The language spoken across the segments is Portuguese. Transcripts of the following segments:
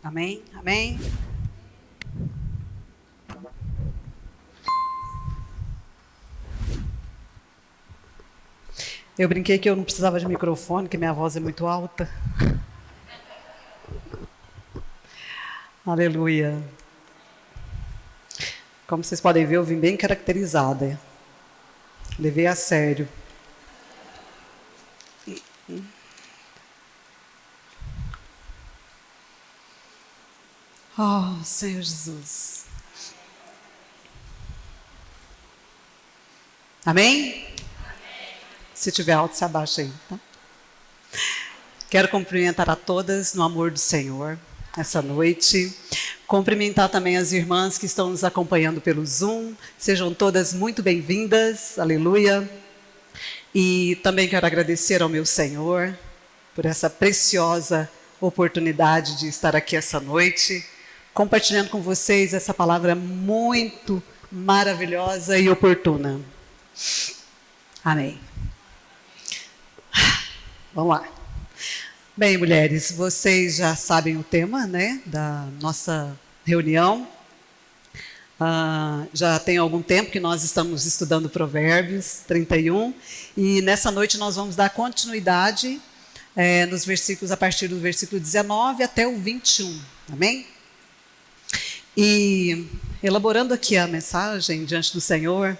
Amém? Amém? Eu brinquei que eu não precisava de microfone, que minha voz é muito alta. Aleluia. Como vocês podem ver, eu vim bem caracterizada. Levei a sério. Oh, Senhor Jesus. Amém? Se tiver alto, se abaixa aí, tá? Quero cumprimentar a todas no amor do Senhor essa noite. Cumprimentar também as irmãs que estão nos acompanhando pelo Zoom. Sejam todas muito bem-vindas. Aleluia. E também quero agradecer ao meu Senhor por essa preciosa oportunidade de estar aqui essa noite, compartilhando com vocês essa palavra muito maravilhosa e oportuna. Amém. Vamos lá. Bem, mulheres, vocês já sabem o tema, né, da nossa reunião. Já tem algum tempo que nós estamos estudando Provérbios 31 e nessa noite nós vamos dar continuidade nos versículos, a partir do versículo 19 até o 21, amém? E elaborando aqui a mensagem diante do Senhor,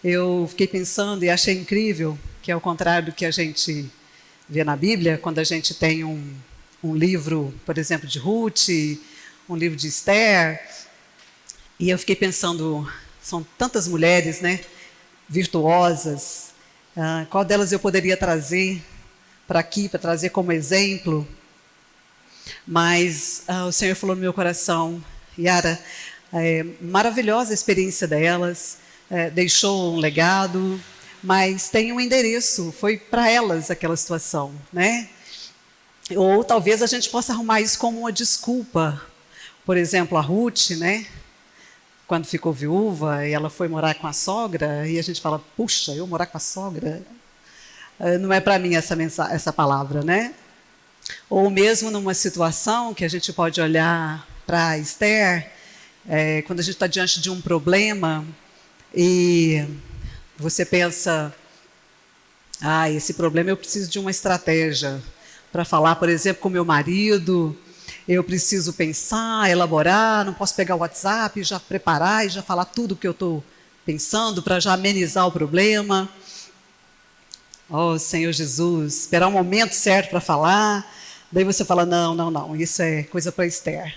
eu fiquei pensando e achei incrível que, ao contrário do que a gente vê na Bíblia, quando a gente tem um livro, por exemplo, de Ruth, um livro de Esther, e eu fiquei pensando, são tantas mulheres, né, virtuosas, qual delas eu poderia trazer para aqui, para trazer como exemplo? Mas o Senhor falou no meu coração, Yara, maravilhosa a experiência delas, deixou um legado, mas tem um endereço, foi para elas aquela situação, né? Ou talvez a gente possa arrumar isso como uma desculpa. Por exemplo, a Ruth, né? Quando ficou viúva e ela foi morar com a sogra, e a gente fala, puxa, eu morar com a sogra? Não é para mim essa palavra, né? Ou mesmo numa situação que a gente pode olhar para Esther, quando a gente está diante de um problema e você pensa, esse problema eu preciso de uma estratégia para falar, por exemplo, com meu marido, eu preciso pensar, elaborar, não posso pegar o WhatsApp e já preparar e já falar tudo o que eu estou pensando para já amenizar o problema. Oh, Senhor Jesus, esperar o momento certo para falar. Daí você fala, não, isso é coisa para Esther.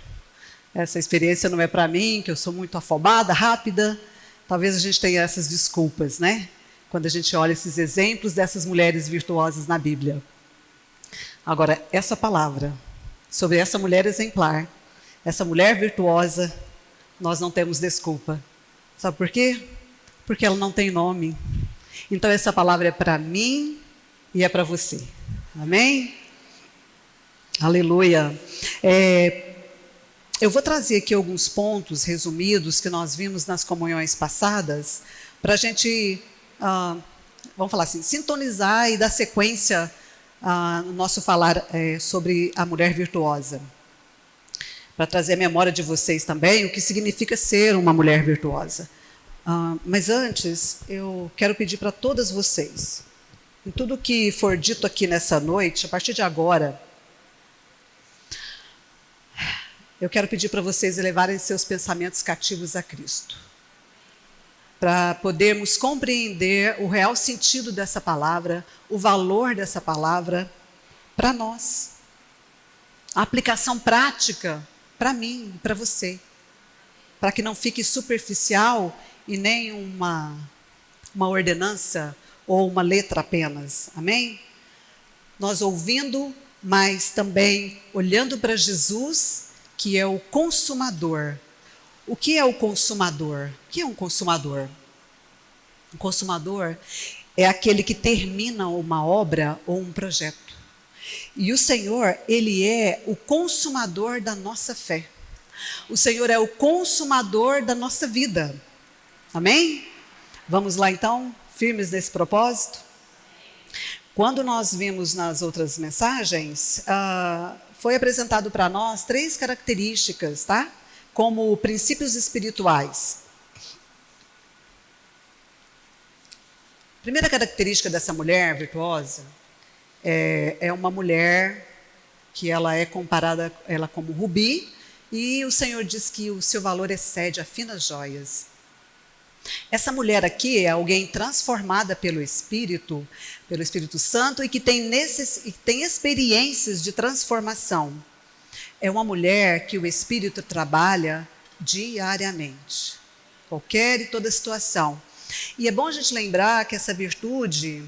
Essa experiência não é para mim, que eu sou muito afobada, rápida. Talvez a gente tenha essas desculpas, né? Quando a gente olha esses exemplos dessas mulheres virtuosas na Bíblia. Agora, essa palavra sobre essa mulher exemplar, essa mulher virtuosa, nós não temos desculpa. Sabe por quê? Porque ela não tem nome. Então essa palavra é para mim e é para você. Amém? Aleluia. Eu vou trazer aqui alguns pontos resumidos que nós vimos nas comunhões passadas, para a gente, vamos falar assim, sintonizar e dar sequência no nosso falar sobre a mulher virtuosa. Para trazer à memória de vocês também o que significa ser uma mulher virtuosa. Mas antes, eu quero pedir para todas vocês, em tudo que for dito aqui nessa noite, a partir de agora, eu quero pedir para vocês elevarem seus pensamentos cativos a Cristo, para podermos compreender o real sentido dessa palavra, o valor dessa palavra para nós, a aplicação prática para mim e para você, para que não fique superficial e nem uma ordenança ou uma letra apenas, amém? Nós ouvindo, mas também olhando para Jesus, que é o consumador. O que é o consumador? O que é um consumador? Um consumador é aquele que termina uma obra ou um projeto. E o Senhor, Ele é o consumador da nossa fé. O Senhor é o consumador da nossa vida. Amém? Vamos lá então, firmes nesse propósito? Quando nós vimos nas outras mensagens, foi apresentado para nós 3 características, tá? Como princípios espirituais. A primeira característica dessa mulher virtuosa é uma mulher que ela é comparada ela como rubi, e o Senhor diz que o seu valor excede a finas joias. Essa mulher aqui é alguém transformada pelo Espírito Santo e que tem experiências de transformação. É uma mulher que o Espírito trabalha diariamente, qualquer e toda situação. E é bom a gente lembrar que essa virtude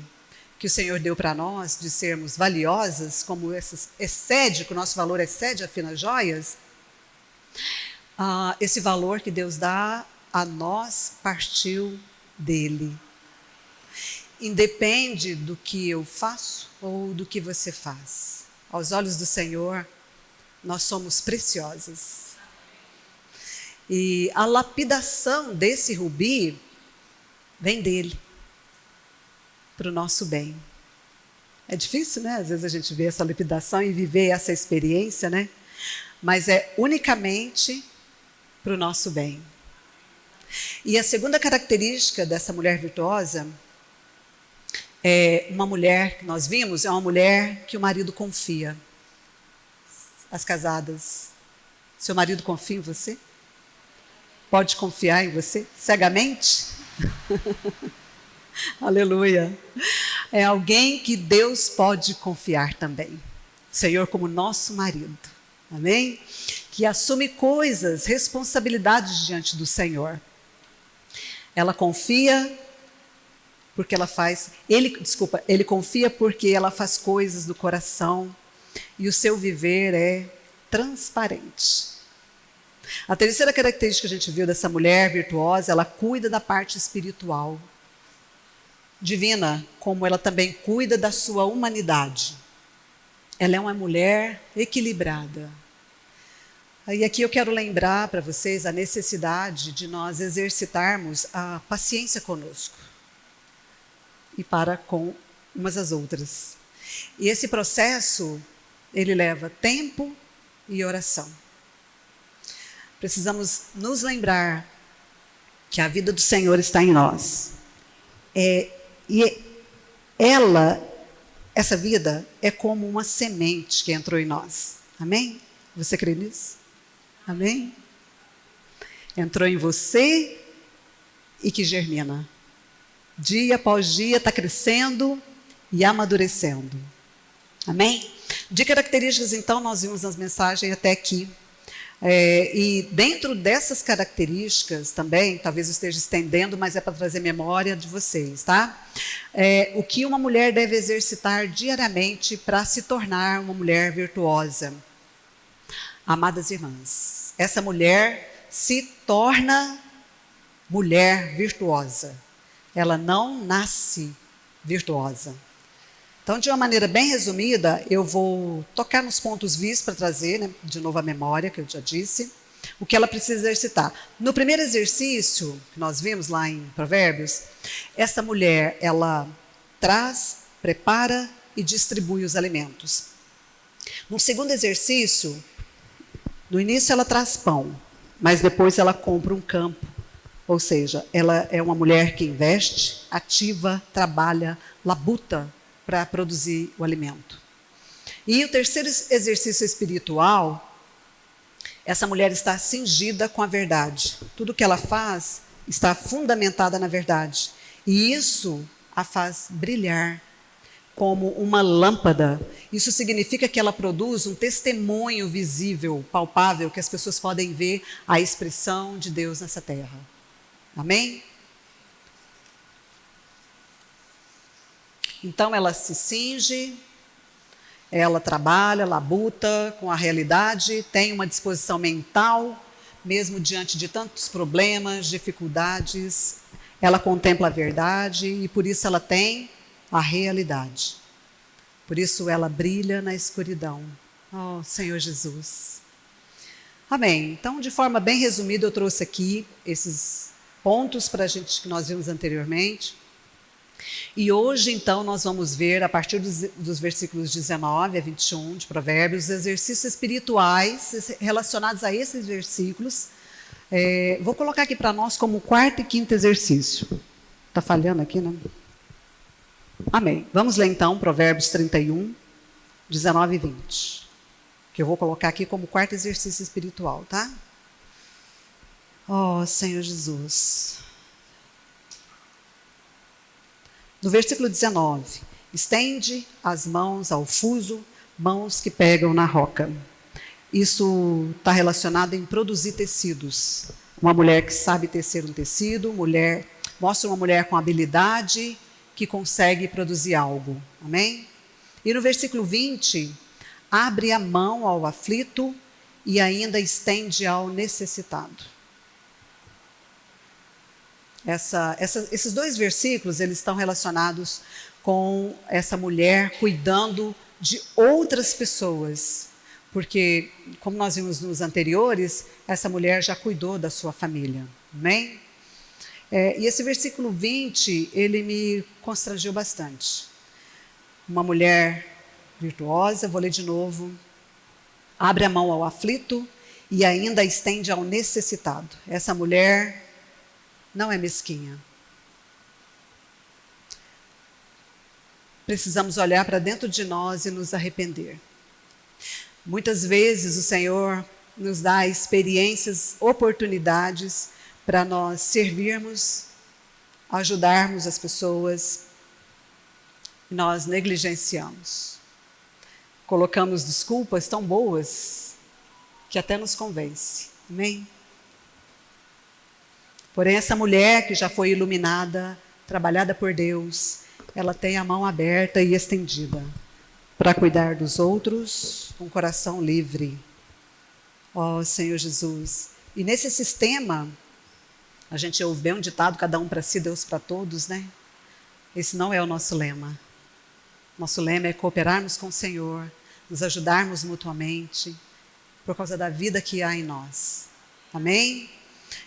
que o Senhor deu para nós, de sermos valiosas, como que o nosso valor excede a finas joias, esse valor que Deus dá a nós partiu dele. Independe do que eu faço ou do que você faz. Aos olhos do Senhor, nós somos preciosas. E a lapidação desse rubi vem dele, para o nosso bem. É difícil, né? Às vezes a gente vê essa lapidação e viver essa experiência, né? Mas é unicamente para o nosso bem. E a segunda característica dessa mulher virtuosa é uma mulher que nós vimos, é uma mulher que o marido confia. As casadas, seu marido confia em você? Pode confiar em você cegamente? Aleluia. É alguém que Deus pode confiar também. O Senhor como nosso marido. Amém? Que assume coisas, responsabilidades diante do Senhor. Ela confia porque ela faz... Ele confia porque ela faz coisas do coração e o seu viver é transparente. A terceira característica que a gente viu dessa mulher virtuosa, ela cuida da parte espiritual divina, como ela também cuida da sua humanidade. Ela é uma mulher equilibrada. E aqui eu quero lembrar para vocês a necessidade de nós exercitarmos a paciência conosco e para com umas às outras. E esse processo, ele leva tempo e oração. Precisamos nos lembrar que a vida do Senhor está em nós. Essa vida é como uma semente que entrou em nós. Amém? Você crê nisso? Amém? Entrou em você e que germina. Dia após dia está crescendo e amadurecendo. Amém? De características, então, nós vimos nas mensagens até aqui. E dentro dessas características também, talvez eu esteja estendendo, mas é para trazer memória de vocês, tá? O que uma mulher deve exercitar diariamente para se tornar uma mulher virtuosa. Amadas irmãs, essa mulher se torna mulher virtuosa. Ela não nasce virtuosa. Então, de uma maneira bem resumida, eu vou tocar nos pontos vistos para trazer, né, de novo a memória, que eu já disse, o que ela precisa exercitar. No primeiro exercício, que nós vimos lá em Provérbios, essa mulher, ela traz, prepara e distribui os alimentos. No segundo exercício, no início ela traz pão, mas depois ela compra um campo. Ou seja, ela é uma mulher que investe, ativa, trabalha, labuta para produzir o alimento. E o terceiro exercício espiritual, essa mulher está cingida com a verdade. Tudo que ela faz está fundamentada na verdade. E isso a faz brilhar como uma lâmpada. Isso significa que ela produz um testemunho visível, palpável, que as pessoas podem ver a expressão de Deus nessa terra. Amém? Então ela se cinge, ela trabalha, labuta com a realidade, tem uma disposição mental, mesmo diante de tantos problemas, dificuldades, ela contempla a verdade e por isso ela tem a realidade. Por isso ela brilha na escuridão. Oh, Senhor Jesus. Amém. Então, de forma bem resumida, eu trouxe aqui esses pontos para a gente que nós vimos anteriormente. E hoje, então, nós vamos ver, a partir dos versículos 19 a 21 de Provérbios, os exercícios espirituais relacionados a esses versículos. Vou colocar aqui para nós como quarto e quinto exercício. Está falhando aqui, né? Amém. Vamos ler, então, Provérbios 31, 19 e 20. Que eu vou colocar aqui como quarto exercício espiritual, tá? Oh, Senhor Jesus. No versículo 19, estende as mãos ao fuso, mãos que pegam na roca. Isso está relacionado em produzir tecidos. Uma mulher que sabe tecer um tecido, mostra uma mulher com habilidade que consegue produzir algo. Amém? E no versículo 20, abre a mão ao aflito e ainda estende ao necessitado. Esses dois versículos, eles estão relacionados com essa mulher cuidando de outras pessoas. Porque, como nós vimos nos anteriores, essa mulher já cuidou da sua família. Amém? E esse versículo 20, ele me constrangeu bastante. Uma mulher virtuosa, vou ler de novo. Abre a mão ao aflito e ainda estende ao necessitado. Essa mulher não é mesquinha. Precisamos olhar para dentro de nós e nos arrepender. Muitas vezes o Senhor nos dá experiências, oportunidades para nós servirmos, ajudarmos as pessoas, e nós negligenciamos. Colocamos desculpas tão boas que até nos convence. Amém? Porém, essa mulher que já foi iluminada, trabalhada por Deus, ela tem a mão aberta e estendida para cuidar dos outros com o coração livre. Ó Senhor Jesus. E nesse sistema, a gente ouve bem um ditado, cada um para si, Deus para todos, né? Esse não é o nosso lema. Nosso lema é cooperarmos com o Senhor, nos ajudarmos mutuamente, por causa da vida que há em nós. Amém?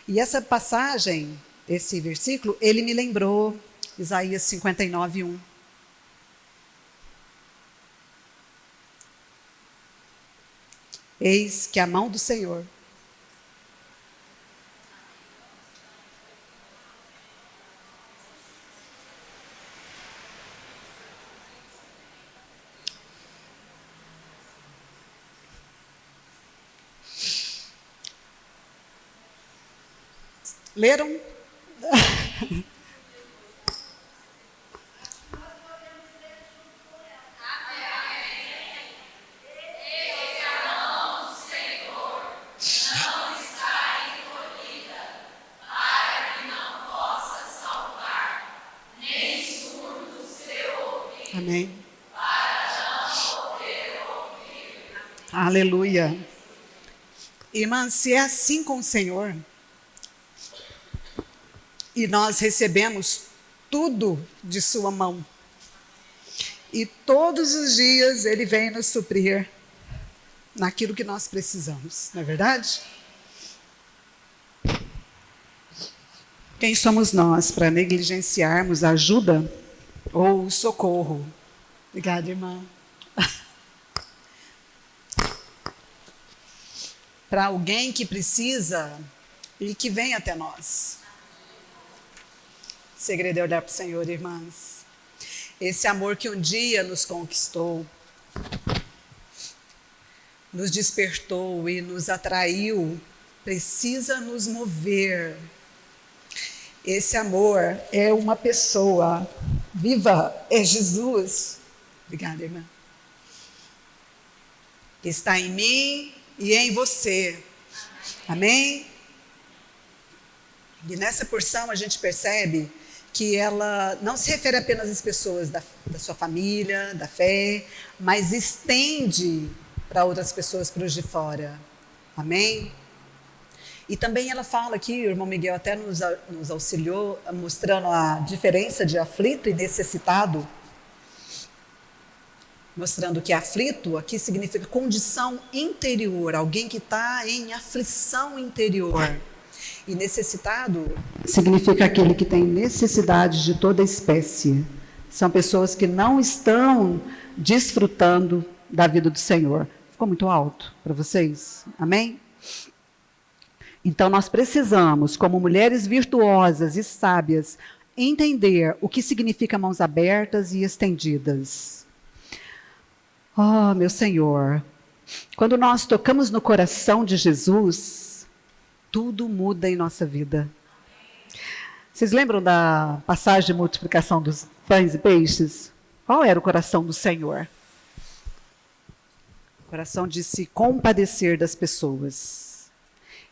E essa passagem, esse versículo, ele me lembrou Isaías 59, 1. Eis que a mão do Senhor leram? Amém. Aleluia. Irmã, se é assim com o Senhor, e nós recebemos tudo de sua mão, e todos os dias Ele vem nos suprir naquilo que nós precisamos, não é verdade? Quem somos nós para negligenciarmos a ajuda ou o socorro? Obrigada, irmã. Para alguém que precisa e que vem até nós. O segredo é olhar para o Senhor, irmãs. Esse amor que um dia nos conquistou, nos despertou e nos atraiu, precisa nos mover. Esse amor é uma pessoa viva, é Jesus. Obrigada, irmã. Que está em mim e em você. Amém? E nessa porção a gente percebe que ela não se refere apenas às pessoas da sua família, da fé, mas estende para outras pessoas, para os de fora. Amém? E também ela fala aqui, o irmão Miguel até nos auxiliou, mostrando a diferença de aflito e necessitado, mostrando que aflito aqui significa condição interior, alguém que está em aflição interior. E necessitado significa aquele que tem necessidade de toda espécie. São pessoas que não estão desfrutando da vida do Senhor. Ficou muito alto para vocês? Amém? Então nós precisamos, como mulheres virtuosas e sábias, entender o que significa mãos abertas e estendidas. Oh, meu Senhor, quando nós tocamos no coração de Jesus, tudo muda em nossa vida. Vocês lembram da passagem de multiplicação dos pães e peixes? Qual era o coração do Senhor? O coração de se compadecer das pessoas.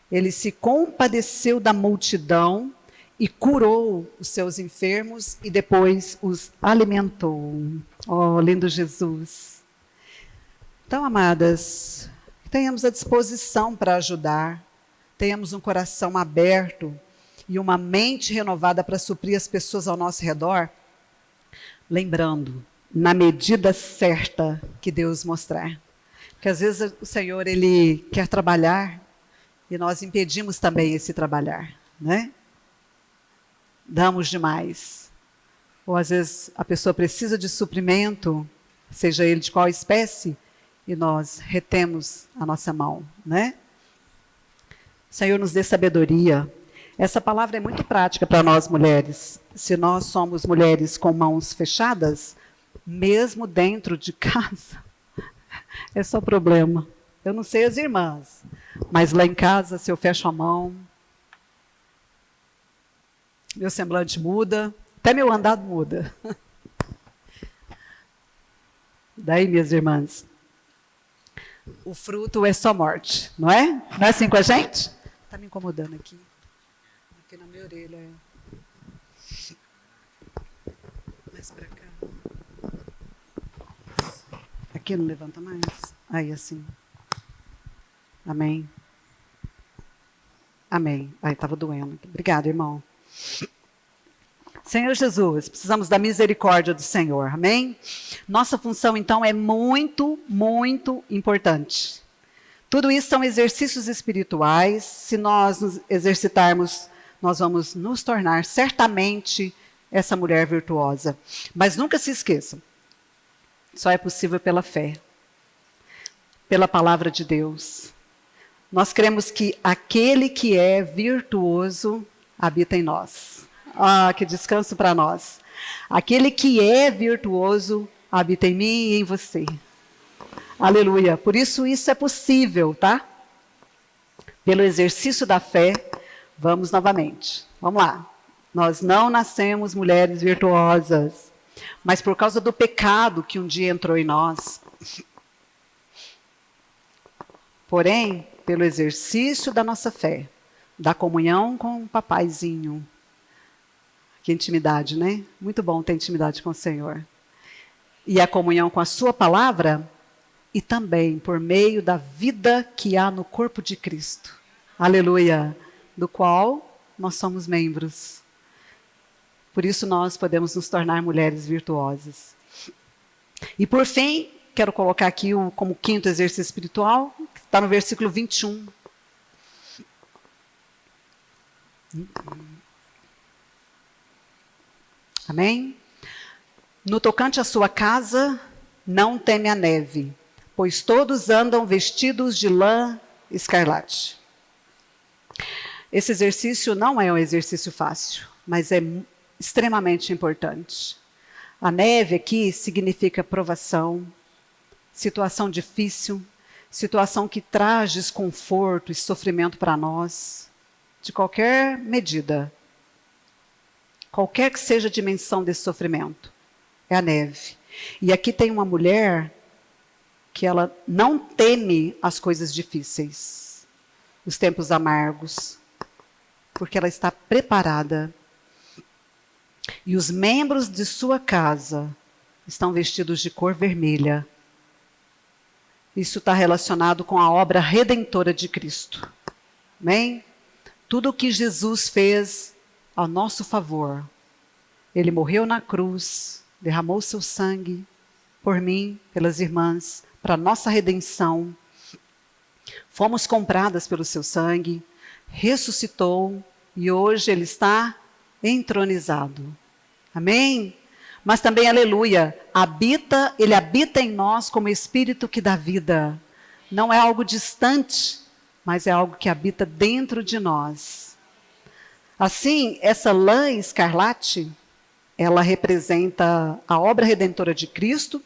Ele se compadeceu da multidão e curou os seus enfermos e depois os alimentou. Oh, lindo Jesus. Então, amadas, tenhamos a disposição para ajudar, tenhamos um coração aberto e uma mente renovada para suprir as pessoas ao nosso redor, lembrando, na medida certa que Deus mostrar. Porque às vezes o Senhor, Ele quer trabalhar e nós impedimos também esse trabalhar, né? Damos demais. Ou às vezes a pessoa precisa de suprimento, seja ele de qual espécie, e nós retemos a nossa mão, né? O Senhor nos dê sabedoria. Essa palavra é muito prática para nós mulheres. Se nós somos mulheres com mãos fechadas, mesmo dentro de casa, é só problema. Eu não sei as irmãs, mas lá em casa, se eu fecho a mão, meu semblante muda, até meu andado muda. Daí, minhas irmãs, o fruto é só morte, não é? Não é assim com a gente? Está me incomodando aqui. Aqui na minha orelha. Mais para cá. Aqui não levanta mais? Aí, assim. Amém. Amém. Ai, estava doendo. Obrigada, irmão. Senhor Jesus, precisamos da misericórdia do Senhor, amém? Nossa função, então, é muito, muito importante. Tudo isso são exercícios espirituais. Se nós nos exercitarmos, nós vamos nos tornar certamente essa mulher virtuosa. Mas nunca se esqueçam, só é possível pela fé, pela palavra de Deus. Nós cremos que aquele que é virtuoso habita em nós. Ah, que descanso para nós. Aquele que é virtuoso habita em mim e em você. Aleluia. Por isso é possível, tá? Pelo exercício da fé, vamos novamente. Vamos lá. Nós não nascemos mulheres virtuosas, mas por causa do pecado que um dia entrou em nós. Porém, pelo exercício da nossa fé, da comunhão com o papaizinho. Que intimidade, né? Muito bom ter intimidade com o Senhor. E a comunhão com a sua palavra, e também por meio da vida que há no corpo de Cristo. Aleluia! Do qual nós somos membros. Por isso nós podemos nos tornar mulheres virtuosas. E por fim, quero colocar aqui como quinto exercício espiritual, que está no versículo 21. Amém? No tocante à sua casa, não teme a neve, pois todos andam vestidos de lã escarlate. Esse exercício não é um exercício fácil, mas é extremamente importante. A neve aqui significa provação, situação difícil, situação que traz desconforto e sofrimento para nós, de qualquer medida. Qualquer que seja a dimensão desse sofrimento, é a neve. E aqui tem uma mulher que ela não teme as coisas difíceis, os tempos amargos, porque ela está preparada. E os membros de sua casa estão vestidos de cor vermelha. Isso está relacionado com a obra redentora de Cristo. Amém? Tudo o que Jesus fez ao nosso favor. Ele morreu na cruz, derramou seu sangue por mim, pelas irmãs, para nossa redenção. Fomos compradas pelo seu sangue, ressuscitou e hoje ele está entronizado. Amém? Mas também, aleluia, ele habita em nós como Espírito que dá vida. Não é algo distante, mas é algo que habita dentro de nós. Assim, essa lã escarlate, ela representa a obra redentora de Cristo,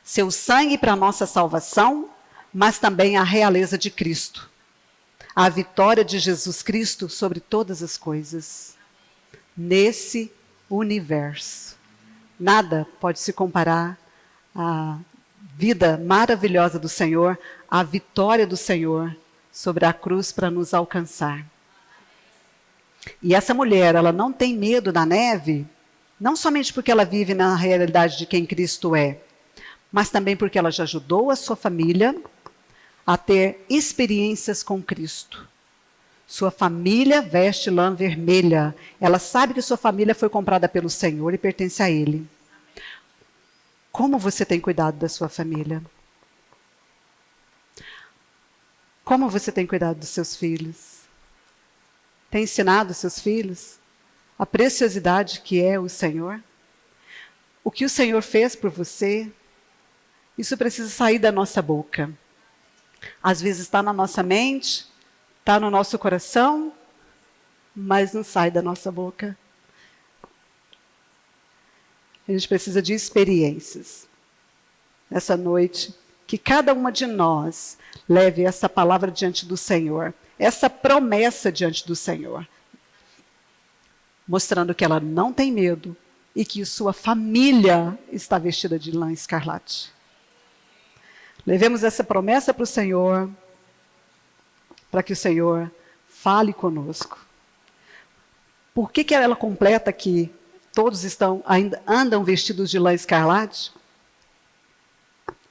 seu sangue para a nossa salvação, mas também a realeza de Cristo. A vitória de Jesus Cristo sobre todas as coisas. Nesse universo. Nada pode se comparar à vida maravilhosa do Senhor, à vitória do Senhor sobre a cruz para nos alcançar. E essa mulher, ela não tem medo da neve, não somente porque ela vive na realidade de quem Cristo é, mas também porque ela já ajudou a sua família a ter experiências com Cristo. Sua família veste lã vermelha. Ela sabe que sua família foi comprada pelo Senhor e pertence a Ele. Como você tem cuidado da sua família? Como você tem cuidado dos seus filhos? Tem ensinado os seus filhos a preciosidade que é o Senhor? O que o Senhor fez por você? Isso precisa sair da nossa boca. Às vezes está na nossa mente, está no nosso coração, mas não sai da nossa boca. A gente precisa de experiências. Nessa noite, que cada uma de nós leve essa palavra diante do Senhor, essa promessa diante do Senhor, mostrando que ela não tem medo e que sua família está vestida de lã escarlate. Levemos essa promessa para o Senhor, para que o Senhor fale conosco. Por que ela completa que todos ainda andam vestidos de lã escarlate?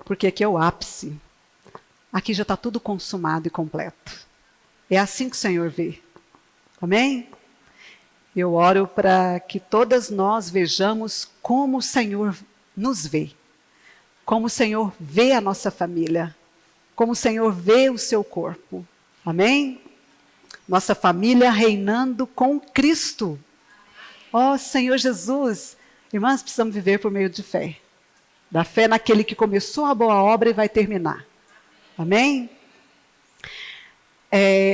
Porque aqui é o ápice. Aqui já está tudo consumado e completo. É assim que o Senhor vê. Amém? Eu oro para que todas nós vejamos como o Senhor nos vê. Como o Senhor vê a nossa família. Como o Senhor vê o seu corpo. Amém? Nossa família reinando com Cristo. Ó Senhor Jesus. Irmãs, precisamos viver por meio de fé. Da fé naquele que começou a boa obra e vai terminar. Amém?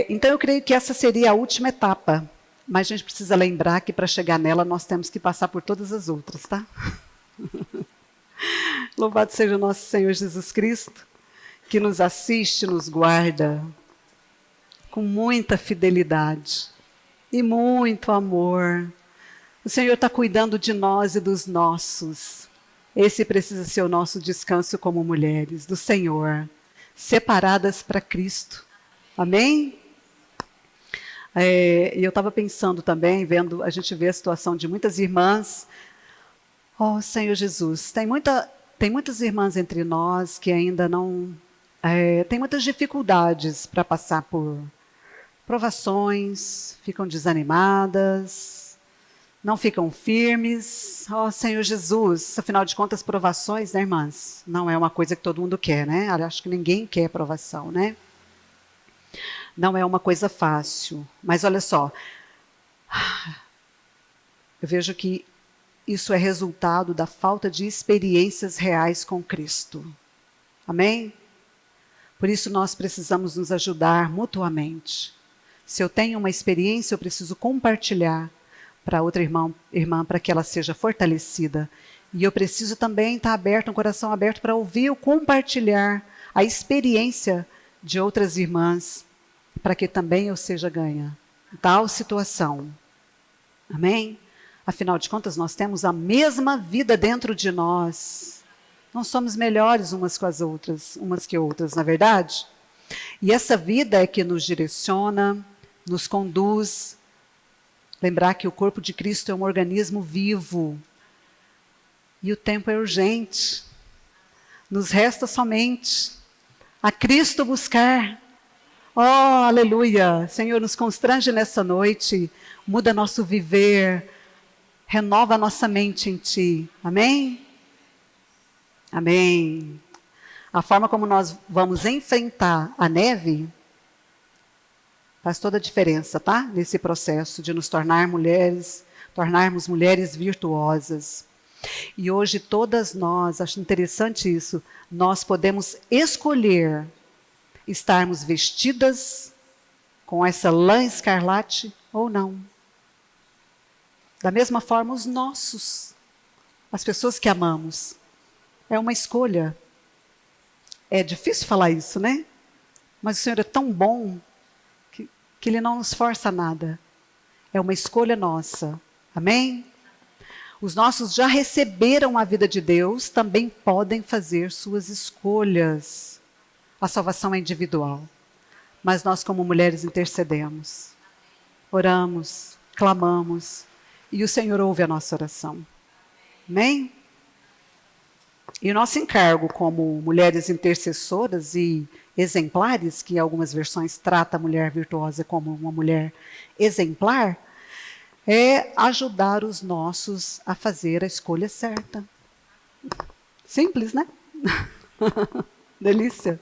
Então eu creio que essa seria a última etapa. Mas a gente precisa lembrar que para chegar nela nós temos que passar por todas as outras, tá? Louvado seja o nosso Senhor Jesus Cristo, que nos assiste, nos guarda com muita fidelidade e muito amor. O Senhor está cuidando de nós e dos nossos. Esse precisa ser o nosso descanso como mulheres do Senhor, separadas para Cristo. Amém? E eu estava pensando também, a gente vê a situação de muitas irmãs. Ó Senhor Jesus, tem muitas irmãs entre nós que ainda não... tem muitas dificuldades para passar por provações, ficam desanimadas, não ficam firmes. Ó Senhor Jesus, afinal de contas, provações, né, irmãs? Não é uma coisa que todo mundo quer, né? Acho que ninguém quer provação, né? Não é uma coisa fácil. Mas olha só, eu vejo que isso é resultado da falta de experiências reais com Cristo. Amém? Por isso nós precisamos nos ajudar mutuamente. Se eu tenho uma experiência, eu preciso compartilhar para outra irmã para que ela seja fortalecida. E eu preciso também estar aberto, um coração aberto para ouvir ou compartilhar a experiência de outras irmãs, para que também eu seja ganha em tal situação. Amém? Afinal de contas, nós temos a mesma vida dentro de nós. Não somos melhores umas que outras, na verdade? E essa vida é que nos direciona, nos conduz. Lembrar que o corpo de Cristo é um organismo vivo. E o tempo é urgente. Nos resta somente a Cristo buscar. Oh, aleluia! Senhor, nos constrange nessa noite. Muda nosso viver. Renova a nossa mente em Ti. Amém? Amém. A forma como nós vamos enfrentar a neve Faz toda a diferença, tá? Nesse processo de nos tornarmos mulheres virtuosas. E hoje todas nós, acho interessante isso, nós podemos escolher estarmos vestidas com essa lã escarlate ou não. Da mesma forma, os nossos, as pessoas que amamos. É uma escolha. É difícil falar isso, né? Mas o Senhor é tão bom que Ele não nos força a nada. É uma escolha nossa. Amém? Os nossos já receberam a vida de Deus, também podem fazer suas escolhas. A salvação é individual. Mas nós, como mulheres, intercedemos. Oramos, clamamos. E o Senhor ouve a nossa oração. Amém? E o nosso encargo como mulheres intercessoras e exemplares, que em algumas versões trata a mulher virtuosa como uma mulher exemplar, é ajudar os nossos a fazer a escolha certa. Simples, né? Delícia.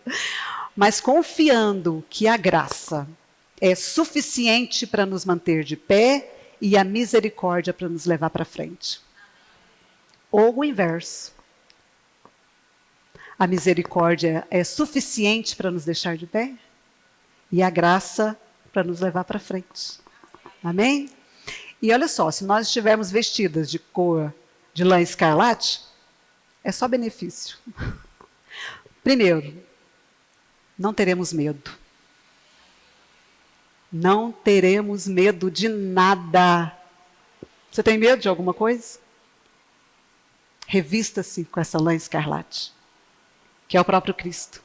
Mas confiando que a graça é suficiente para nos manter de pé e a misericórdia para nos levar para frente. Ou o inverso. A misericórdia é suficiente para nos deixar de pé e a graça para nos levar para frente. Amém? E olha só, se nós estivermos vestidas de cor de lã escarlate, é só benefício. Primeiro, não teremos medo. Não teremos medo de nada. Você tem medo de alguma coisa? Revista-se com essa lã escarlate, que é o próprio Cristo.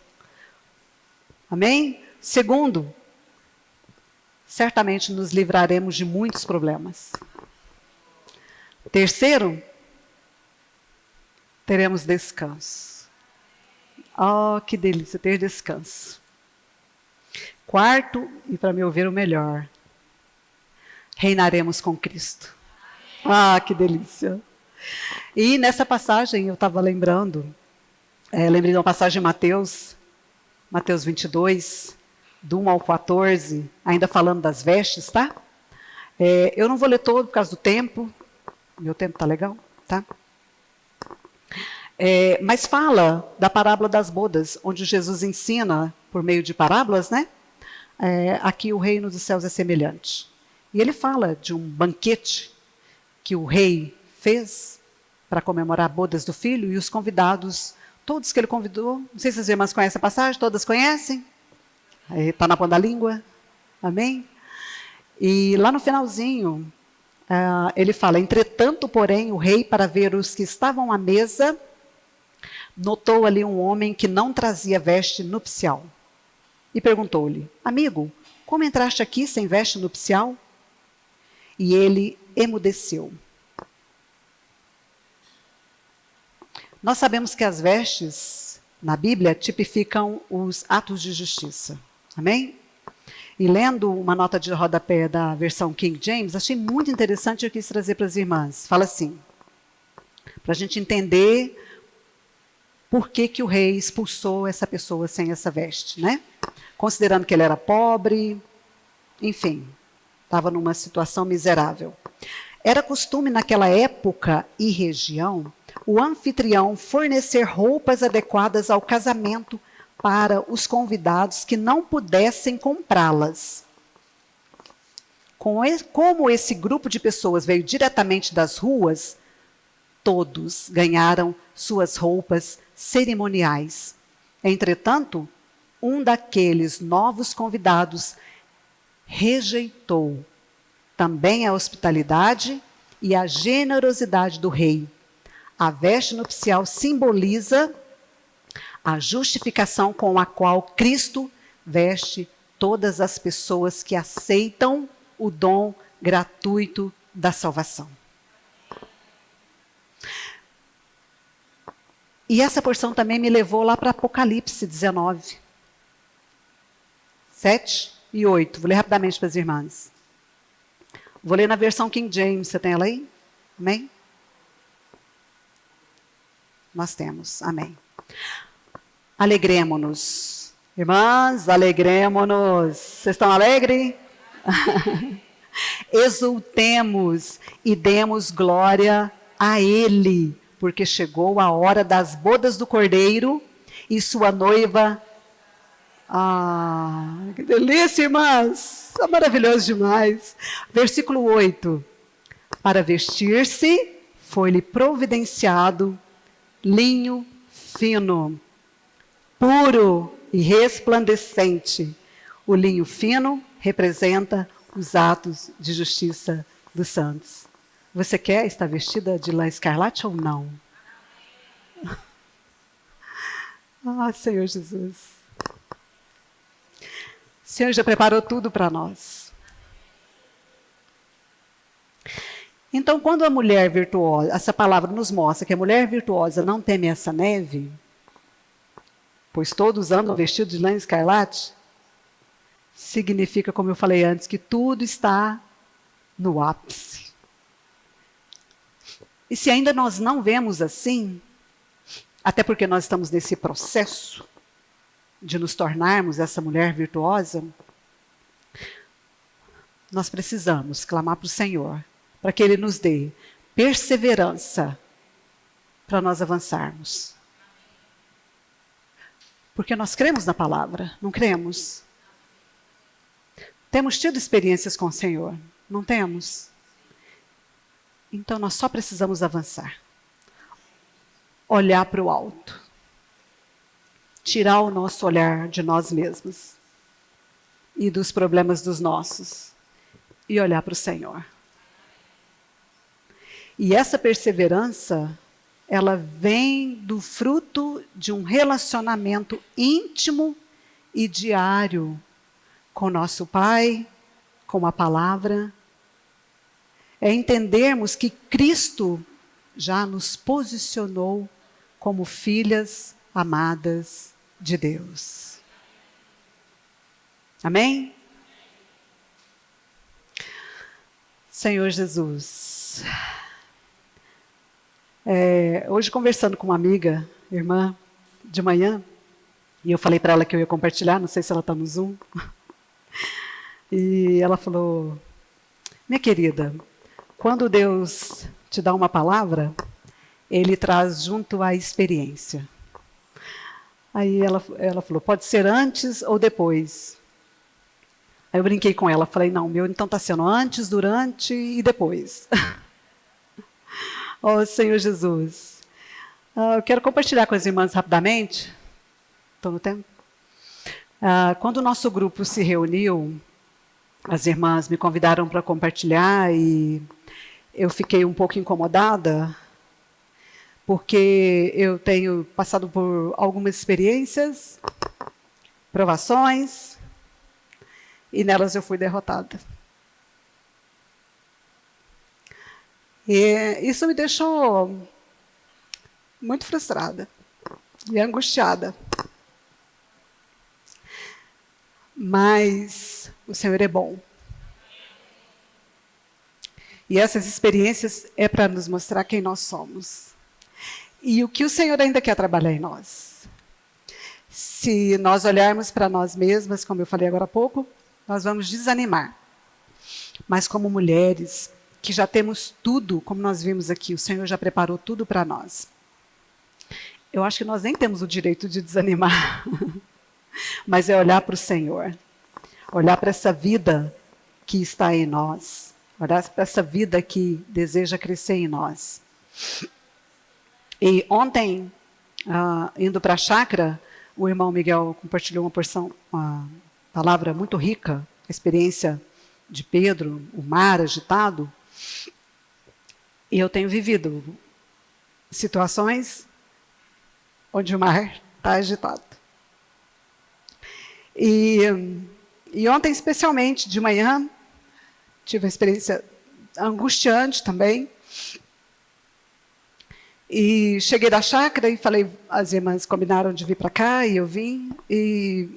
Amém? Segundo, certamente nos livraremos de muitos problemas. Terceiro, teremos descanso. Oh, que delícia ter descanso. Quarto, e para me ouvir o melhor, reinaremos com Cristo. Ah, que delícia. E nessa passagem eu estava lembrando, lembrei de uma passagem de Mateus 22, do 1 ao 14, ainda falando das vestes, tá? Eu não vou ler todo por causa do tempo, meu tempo tá legal, tá? Mas fala da parábola das bodas, onde Jesus ensina, por meio de parábolas, né? Aqui o reino dos céus é semelhante. E ele fala de um banquete que o rei fez para comemorar bodas do filho, e os convidados, todos que ele convidou, não sei se as irmãs conhecem a passagem, todas conhecem? Está na ponta da língua? Amém? E lá no finalzinho, ele fala, entretanto, porém, o rei, para ver os que estavam à mesa, notou ali um homem que não trazia veste nupcial. E perguntou-lhe, amigo, como entraste aqui sem veste nupcial? E ele emudeceu. Nós sabemos que as vestes, na Bíblia, tipificam os atos de justiça. Amém? E lendo uma nota de rodapé da versão King James, achei muito interessante e eu quis trazer para as irmãs. Fala assim, para a gente entender por que o rei expulsou essa pessoa sem essa veste, né? Considerando que ele era pobre, enfim, estava numa situação miserável. Era costume naquela época e região o anfitrião fornecer roupas adequadas ao casamento para os convidados que não pudessem comprá-las. Como esse grupo de pessoas veio diretamente das ruas, todos ganharam suas roupas cerimoniais. Entretanto, um daqueles novos convidados rejeitou também a hospitalidade e a generosidade do rei. A veste nupcial simboliza a justificação com a qual Cristo veste todas as pessoas que aceitam o dom gratuito da salvação. E essa porção também me levou lá para Apocalipse 19, 7 e 8. Vou ler rapidamente para as irmãs. Vou ler na versão King James. Você tem ela aí? Amém? Nós temos. Amém. Alegremo-nos. Irmãs, alegremo-nos. Vocês estão alegres? Exultemos e demos glória a Ele, porque chegou a hora das bodas do Cordeiro e sua noiva... Ah, que delícia, irmãs! É maravilhoso demais. Versículo 8. Para vestir-se, foi-lhe providenciado linho fino, puro e resplandecente. O linho fino representa os atos de justiça dos santos. Você quer estar vestida de lã escarlate ou não? Ah, Senhor Jesus. O Senhor já preparou tudo para nós. Então, quando a mulher virtuosa, essa palavra nos mostra que a mulher virtuosa não teme essa neve, pois todos andam vestidos de lã escarlate, significa, como eu falei antes, que tudo está no ápice. E se ainda nós não vemos assim, até porque nós estamos nesse processo de nos tornarmos essa mulher virtuosa, nós precisamos clamar para o Senhor, para que Ele nos dê perseverança para nós avançarmos. Porque nós cremos na palavra, não cremos? Temos tido experiências com o Senhor, não temos? Então nós só precisamos avançar. Olhar para o alto. Tirar o nosso olhar de nós mesmos e dos problemas dos nossos e olhar para o Senhor. E essa perseverança, ela vem do fruto de um relacionamento íntimo e diário com nosso Pai, com a palavra. É entendermos que Cristo já nos posicionou como filhas amadas de Deus. Amém? Senhor Jesus, hoje conversando com uma amiga, irmã, de manhã, e eu falei para ela que eu ia compartilhar, não sei se ela está no Zoom, e ela falou, minha querida, quando Deus te dá uma palavra, Ele traz junto a experiência. Aí ela falou, pode ser antes ou depois. Aí eu brinquei com ela, falei, não, meu então está sendo antes, durante e depois. Oh, Senhor Jesus. Eu quero compartilhar com as irmãs rapidamente. Estou no tempo? Quando o nosso grupo se reuniu, as irmãs me convidaram para compartilhar e eu fiquei um pouco incomodada, porque eu tenho passado por algumas experiências, provações, e nelas eu fui derrotada. E isso me deixou muito frustrada e angustiada. Mas o Senhor é bom. E essas experiências é para nos mostrar quem nós somos. E o que o Senhor ainda quer trabalhar em nós. Se nós olharmos para nós mesmas, como eu falei agora há pouco, nós vamos desanimar. Mas como mulheres, que já temos tudo, como nós vimos aqui, o Senhor já preparou tudo para nós. Eu acho que nós nem temos o direito de desanimar. Mas é olhar para o Senhor. Olhar para essa vida que está em nós. Olhar para essa vida que deseja crescer em nós. E ontem, indo para a chácara, o irmão Miguel compartilhou uma palavra muito rica, a experiência de Pedro, o mar agitado. E eu tenho vivido situações onde o mar está agitado. E ontem, especialmente, de manhã, tive uma experiência angustiante também. E cheguei da chácara e falei, as irmãs combinaram de vir para cá, e eu vim, e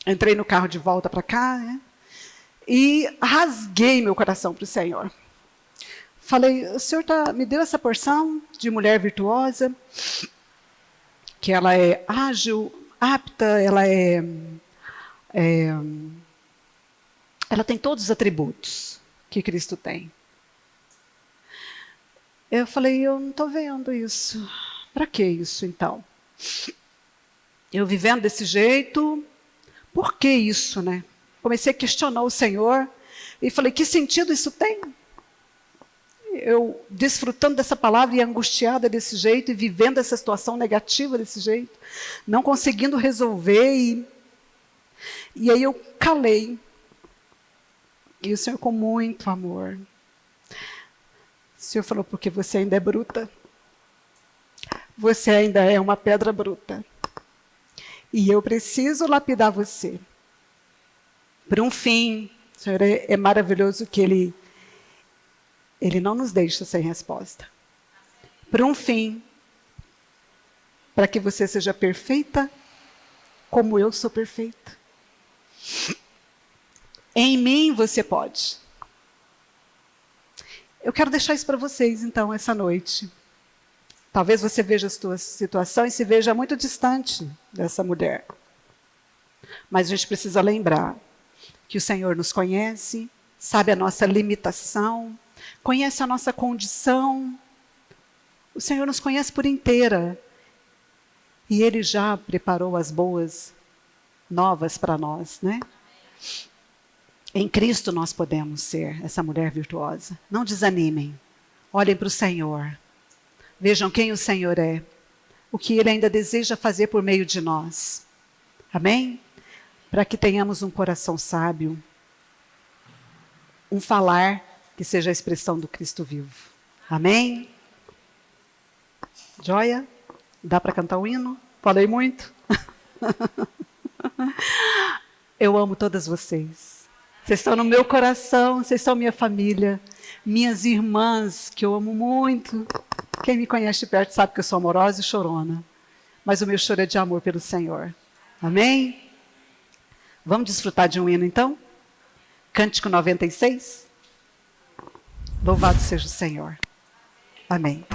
entrei no carro de volta para cá, né? E rasguei meu coração para o Senhor. Falei, o Senhor me deu essa porção de mulher virtuosa, que ela é ágil, apta, ela é ela tem todos os atributos que Cristo tem. Eu falei, eu não estou vendo isso. Para que isso, então? Eu vivendo desse jeito, por que isso, né? Comecei a questionar o Senhor e falei, que sentido isso tem? Eu desfrutando dessa palavra e angustiada desse jeito e vivendo essa situação negativa desse jeito, não conseguindo resolver e aí eu calei. E o Senhor com muito amor. O Senhor falou, porque você ainda é bruta. Você ainda é uma pedra bruta. E eu preciso lapidar você. Para um fim, o Senhor é maravilhoso que Ele não nos deixa sem resposta. Para um fim, para que você seja perfeita, como eu sou perfeita. Em mim você pode. Eu quero deixar isso para vocês, então, essa noite. Talvez você veja a sua situação e se veja muito distante dessa mulher. Mas a gente precisa lembrar que o Senhor nos conhece, sabe a nossa limitação, conhece a nossa condição. O Senhor nos conhece por inteira. E Ele já preparou as boas novas para nós, né? Em Cristo nós podemos ser essa mulher virtuosa. Não desanimem. Olhem para o Senhor. Vejam quem o Senhor é. O que Ele ainda deseja fazer por meio de nós. Amém? Para que tenhamos um coração sábio. Um falar que seja a expressão do Cristo vivo. Amém? Joia? Dá para cantar o hino? Falei muito? Eu amo todas vocês. Vocês estão no meu coração, vocês são minha família, minhas irmãs, que eu amo muito. Quem me conhece de perto sabe que eu sou amorosa e chorona. Mas o meu choro é de amor pelo Senhor. Amém? Vamos desfrutar de um hino, então? Cântico 96. Louvado seja o Senhor. Amém.